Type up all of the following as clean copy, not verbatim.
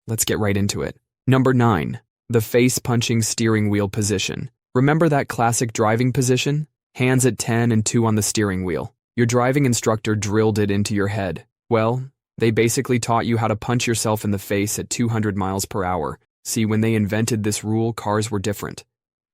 Let's get right into it. Number 9. The face-punching steering wheel position. Remember that classic driving position? Hands at 10 and 2 on the steering wheel. Your driving instructor drilled it into your head. Well, they basically taught you how to punch yourself in the face at 200 miles per hour. See, when they invented this rule, cars were different.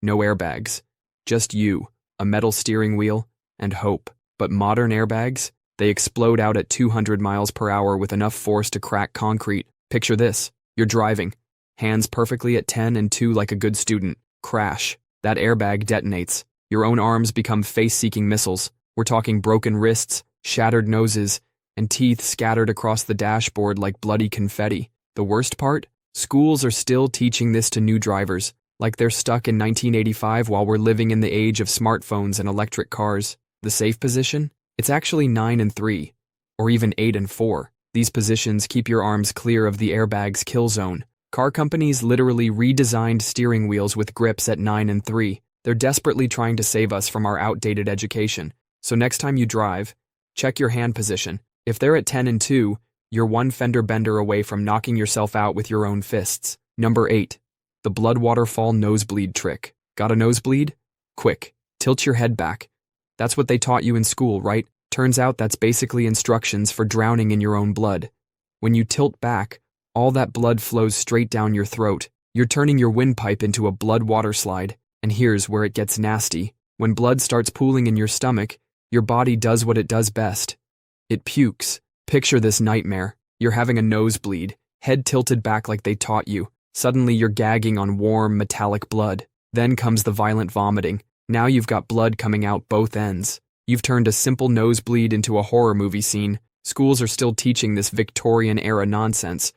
No airbags. Just you, a metal steering wheel, and hope. But modern airbags? They explode out at 200 miles per hour with enough force to crack concrete. Picture this. You're driving. Hands perfectly at 10 and 2 like a good student. Crash. That airbag detonates. Your own arms become face-seeking missiles. We're talking broken wrists, shattered noses, and teeth scattered across the dashboard like bloody confetti. The worst part? Schools are still teaching this to new drivers, like they're stuck in 1985 while we're living in the age of smartphones and electric cars. The safe position? It's actually 9 and 3, or even 8 and 4. These positions keep your arms clear of the airbag's kill zone. Car companies literally redesigned steering wheels with grips at 9 and 3. They're desperately trying to save us from our outdated education. So next time you drive, check your hand position. If they're at 10 and 2, you're one fender bender away from knocking yourself out with your own fists. Number 8. The blood waterfall nosebleed trick. Got a nosebleed? Quick, tilt your head back. That's what they taught you in school, right? Turns out that's basically instructions for drowning in your own blood. When you tilt back, all that blood flows straight down your throat. You're turning your windpipe into a blood water slide. And here's where it gets nasty. When blood starts pooling in your stomach, your body does what it does best. It pukes. Picture this nightmare. You're having a nosebleed, head tilted back like they taught you. Suddenly you're gagging on warm, metallic blood. Then comes the violent vomiting. Now you've got blood coming out both ends. You've turned a simple nosebleed into a horror movie scene. Schools are still teaching this Victorian-era nonsense.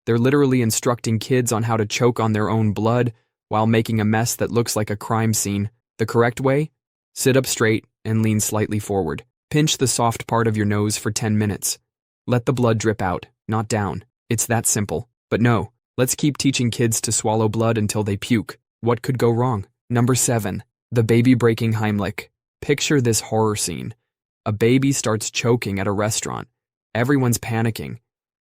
They're literally instructing kids on how to choke on their own blood while making a mess that looks like a crime scene. The correct way? Sit up straight and lean slightly forward. Pinch the soft part of your nose for 10 minutes. Let the blood drip out, not down. It's that simple. But no, let's keep teaching kids to swallow blood until they puke. What could go wrong? Number 7. The baby-breaking Heimlich. Picture this horror scene. A baby starts choking at a restaurant. Everyone's panicking.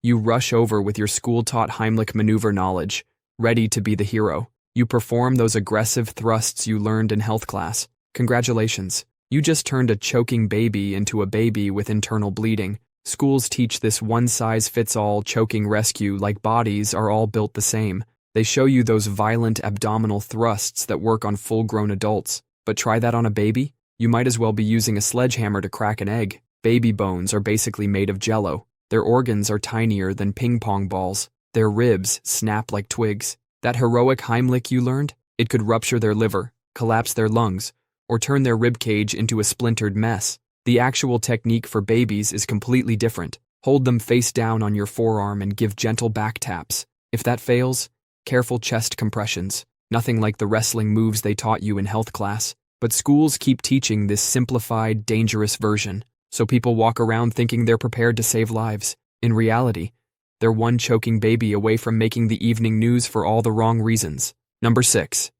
You rush over with your school-taught Heimlich maneuver knowledge, ready to be the hero. You perform those aggressive thrusts you learned in health class. Congratulations. You just turned a choking baby into a baby with internal bleeding. Schools teach this one-size-fits-all choking rescue like bodies are all built the same. They show you those violent abdominal thrusts that work on full-grown adults. But try that on a baby? You might as well be using a sledgehammer to crack an egg. Baby bones are basically made of jello. Their organs are tinier than ping-pong balls. Their ribs snap like twigs. That heroic Heimlich you learned? It could rupture their liver, collapse their lungs, or turn their rib cage into a splintered mess. The actual technique for babies is completely different. Hold them face down on your forearm and give gentle back taps. If that fails, careful chest compressions. Nothing like the wrestling moves they taught you in health class. But schools keep teaching this simplified, dangerous version, so people walk around thinking they're prepared to save lives. In reality, they're one choking baby away from making the evening news for all the wrong reasons. Number 6.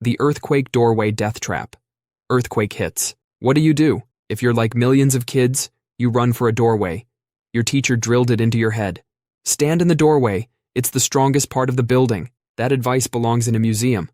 The earthquake doorway death trap. Earthquake hits. What do? If you're like millions of kids, you run for a doorway. Your teacher drilled it into your head. Stand in the doorway. It's the strongest part of the building. That advice belongs in a museum,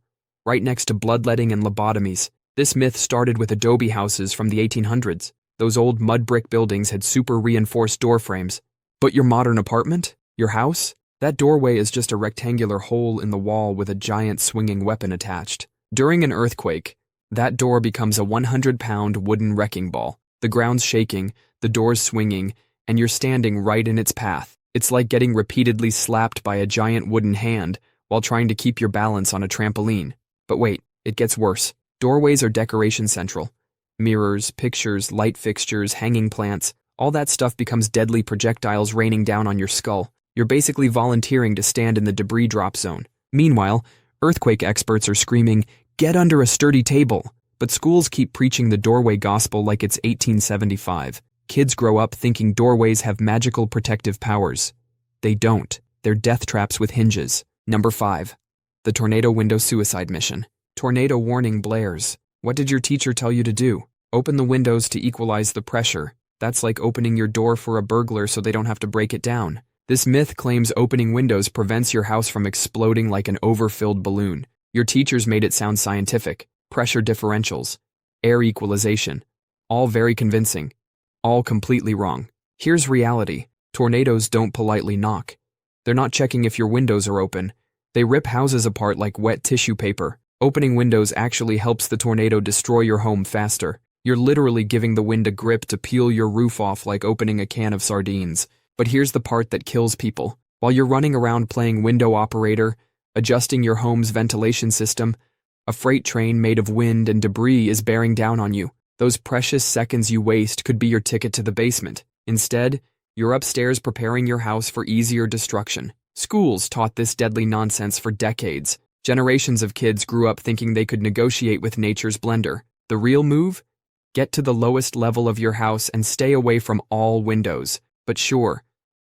right next to bloodletting and lobotomies. This myth started with adobe houses from the 1800s. Those old mud brick buildings had super reinforced door frames. But your modern apartment? Your house? That doorway is just a rectangular hole in the wall with a giant swinging weapon attached. During an earthquake, that door becomes a 100-pound wooden wrecking ball. The ground's shaking, the door's swinging, and you're standing right in its path. It's like getting repeatedly slapped by a giant wooden hand while trying to keep your balance on a trampoline. But wait, it gets worse. Doorways are decoration central. Mirrors, pictures, light fixtures, hanging plants, all that stuff becomes deadly projectiles raining down on your skull. You're basically volunteering to stand in the debris drop zone. Meanwhile, earthquake experts are screaming, "Get under a sturdy table." But schools keep preaching the doorway gospel like it's 1875. Kids grow up thinking doorways have magical protective powers. They don't. They're death traps with hinges. Number 5. The tornado window suicide mission. Tornado warning blares. What did your teacher tell you to do? Open the windows to equalize the pressure. That's like opening your door for a burglar so they don't have to break it down. This myth claims opening windows prevents your house from exploding like an overfilled balloon. Your teachers made it sound scientific. Pressure differentials, air equalization. All very convincing. All completely wrong. Here's reality. Tornadoes don't politely knock. They're not checking if your windows are open. They rip houses apart like wet tissue paper. Opening windows actually helps the tornado destroy your home faster. You're literally giving the wind a grip to peel your roof off like opening a can of sardines. But here's the part that kills people. While you're running around playing window operator, adjusting your home's ventilation system, a freight train made of wind and debris is bearing down on you. Those precious seconds you waste could be your ticket to the basement. Instead, you're upstairs preparing your house for easier destruction. Schools taught this deadly nonsense for decades. Generations of kids grew up thinking they could negotiate with nature's blender. The real move? Get to the lowest level of your house and stay away from all windows. But sure,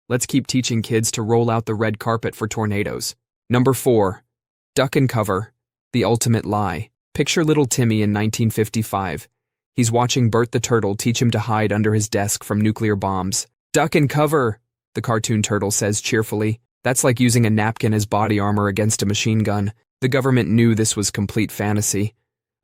let's keep teaching kids to roll out the red carpet for tornadoes. Number 4. Duck and cover. The ultimate lie. Picture little Timmy in 1955. He's watching Bert the Turtle teach him to hide under his desk from nuclear bombs. Duck and cover, the cartoon turtle says cheerfully. That's like using a napkin as body armor against a machine gun. The government knew this was complete fantasy.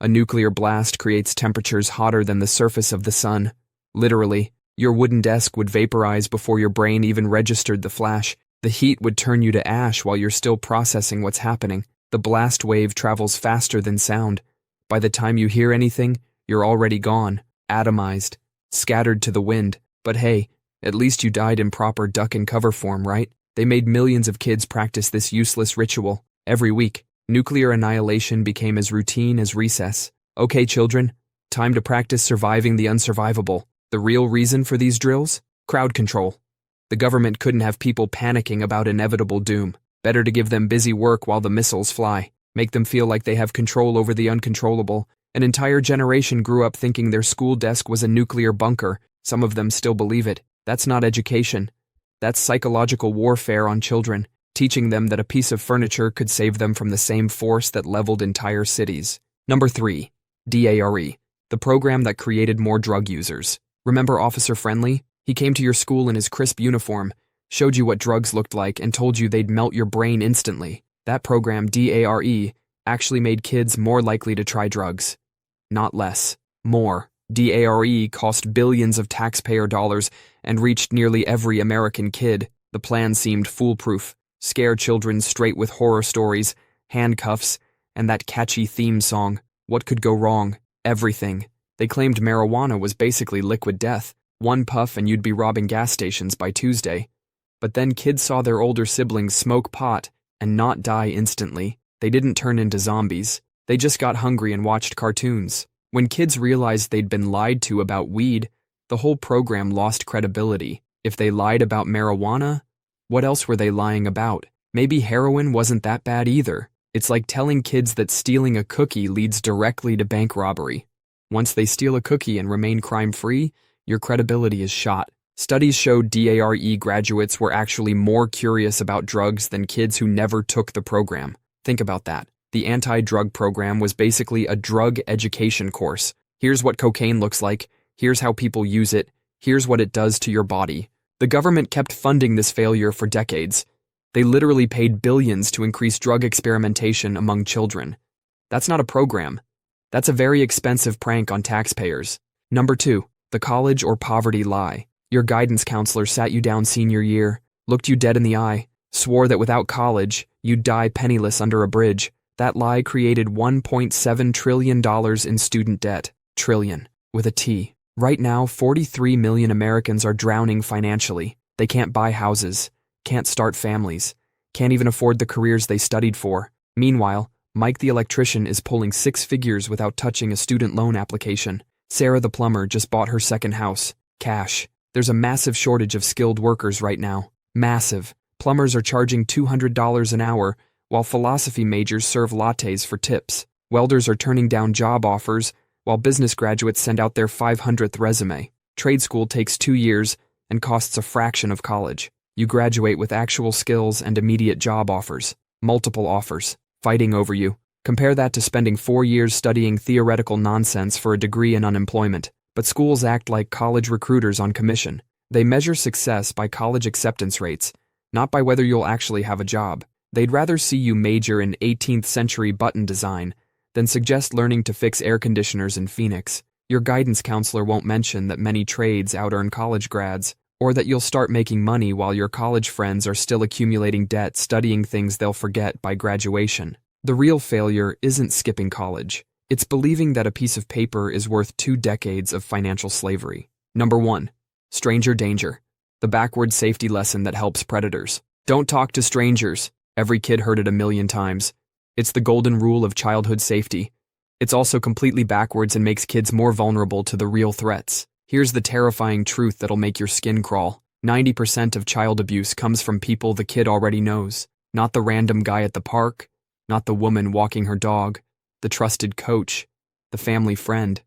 A nuclear blast creates temperatures hotter than the surface of the sun. Literally, your wooden desk would vaporize before your brain even registered the flash. The heat would turn you to ash while you're still processing what's happening. The blast wave travels faster than sound. By the time you hear anything, you're already gone, atomized, scattered to the wind. But hey, at least you died in proper duck and cover form, right? They made millions of kids practice this useless ritual. Every week, nuclear annihilation became as routine as recess. Okay, children, time to practice surviving the unsurvivable. The real reason for these drills? Crowd control. The government couldn't have people panicking about inevitable doom. Better to give them busy work while the missiles fly. Make them feel like they have control over the uncontrollable. An entire generation grew up thinking their school desk was a nuclear bunker. Some of them still believe it. That's not education. That's psychological warfare on children, teaching them that a piece of furniture could save them from the same force that leveled entire cities. Number 3. D.A.R.E, the program that created more drug users. Remember Officer Friendly? He came to your school in his crisp uniform, showed you what drugs looked like, and told you they'd melt your brain instantly. That program, D.A.R.E, actually made kids more likely to try drugs. Not less. More. D.A.R.E cost billions of taxpayer dollars and reached nearly every American kid. The plan seemed foolproof. Scare children straight with horror stories, handcuffs, and that catchy theme song. What could go wrong? Everything. They claimed marijuana was basically liquid death. One puff and you'd be robbing gas stations by Tuesday. But then kids saw their older siblings smoke pot and not die instantly. They didn't turn into zombies. They just got hungry and watched cartoons. When kids realized they'd been lied to about weed, the whole program lost credibility. If they lied about marijuana, what else were they lying about? Maybe heroin wasn't that bad either. It's like telling kids that stealing a cookie leads directly to bank robbery. Once they steal a cookie and remain crime-free, your credibility is shot. Studies showed D.A.R.E graduates were actually more curious about drugs than kids who never took the program. Think about that. The anti-drug program was basically a drug education course. Here's what cocaine looks like. Here's how people use it. Here's what it does to your body. The government kept funding this failure for decades. They literally paid billions to increase drug experimentation among children. That's not a program. That's a very expensive prank on taxpayers. Number 2, the college or poverty lie. Your guidance counselor sat you down senior year, looked you dead in the eye, swore that without college, you'd die penniless under a bridge. That lie created $1.7 trillion in student debt. Trillion, with a T. Right now, 43 million Americans are drowning financially. They can't buy houses, can't start families, can't even afford the careers they studied for. Meanwhile, Mike the electrician is pulling 6 figures without touching a student loan application. Sarah the plumber just bought her second house. Cash. There's a massive shortage of skilled workers right now. Massive. Plumbers are charging $200 an hour, while philosophy majors serve lattes for tips. Welders are turning down job offers, while business graduates send out their 500th resume. Trade school takes 2 years and costs a fraction of college. You graduate with actual skills and immediate job offers. Multiple offers. Fighting over you. Compare that to spending 4 years studying theoretical nonsense for a degree in unemployment. But schools act like college recruiters on commission. They measure success by college acceptance rates, not by whether you'll actually have a job. They'd rather see you major in 18th century button design than suggest learning to fix air conditioners in Phoenix. Your guidance counselor won't mention that many trades out-earn college grads, or that you'll start making money while your college friends are still accumulating debt studying things they'll forget by graduation. The real failure isn't skipping college. It's believing that a piece of paper is worth 2 decades of financial slavery. Number 1. Stranger danger. The backward safety lesson that helps predators. Don't talk to strangers. Every kid heard it a million times. It's the golden rule of childhood safety. It's also completely backwards and makes kids more vulnerable to the real threats. Here's the terrifying truth that'll make your skin crawl. 90% of child abuse comes from people the kid already knows. Not the random guy at the park, not the woman walking her dog, the trusted coach, the family friend,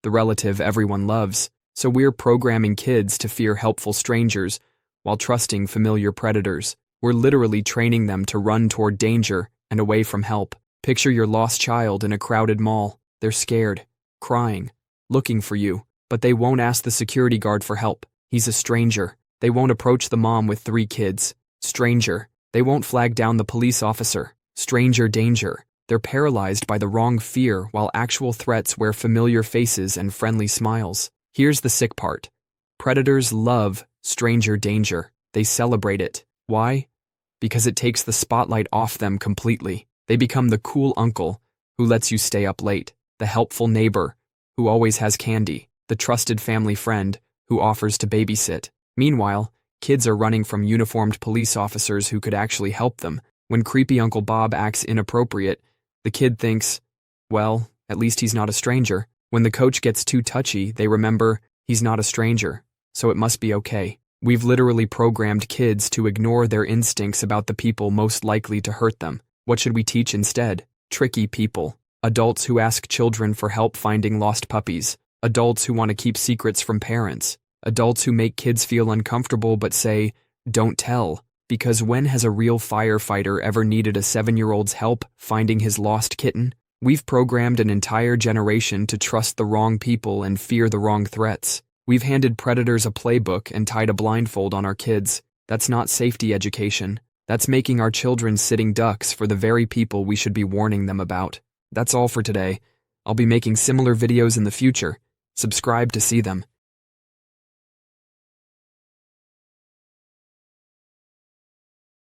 the relative everyone loves. So we're programming kids to fear helpful strangers while trusting familiar predators. We're literally training them to run toward danger and away from help. Picture your lost child in a crowded mall. They're scared, crying, looking for you, but they won't ask the security guard for help. He's a stranger. They won't approach the mom with 3 kids. Stranger. They won't flag down the police officer. Stranger danger. They're paralyzed by the wrong fear while actual threats wear familiar faces and friendly smiles. Here's the sick part. Predators love stranger danger. They celebrate it. Why? Because it takes the spotlight off them completely. They become the cool uncle who lets you stay up late, the helpful neighbor who always has candy, the trusted family friend who offers to babysit. Meanwhile, kids are running from uniformed police officers who could actually help them. When creepy Uncle Bob acts inappropriate, the kid thinks, well, at least he's not a stranger. When the coach gets too touchy, they remember he's not a stranger, so it must be okay. We've literally programmed kids to ignore their instincts about the people most likely to hurt them. What should we teach instead? Tricky people. Adults who ask children for help finding lost puppies. Adults who want to keep secrets from parents. Adults who make kids feel uncomfortable but say, don't tell. Because when has a real firefighter ever needed a 7-year-old's help finding his lost kitten? We've programmed an entire generation to trust the wrong people and fear the wrong threats. We've handed predators a playbook and tied a blindfold on our kids. That's not safety education. That's making our children sitting ducks for the very people we should be warning them about. That's all for today. I'll be making similar videos in the future. Subscribe to see them.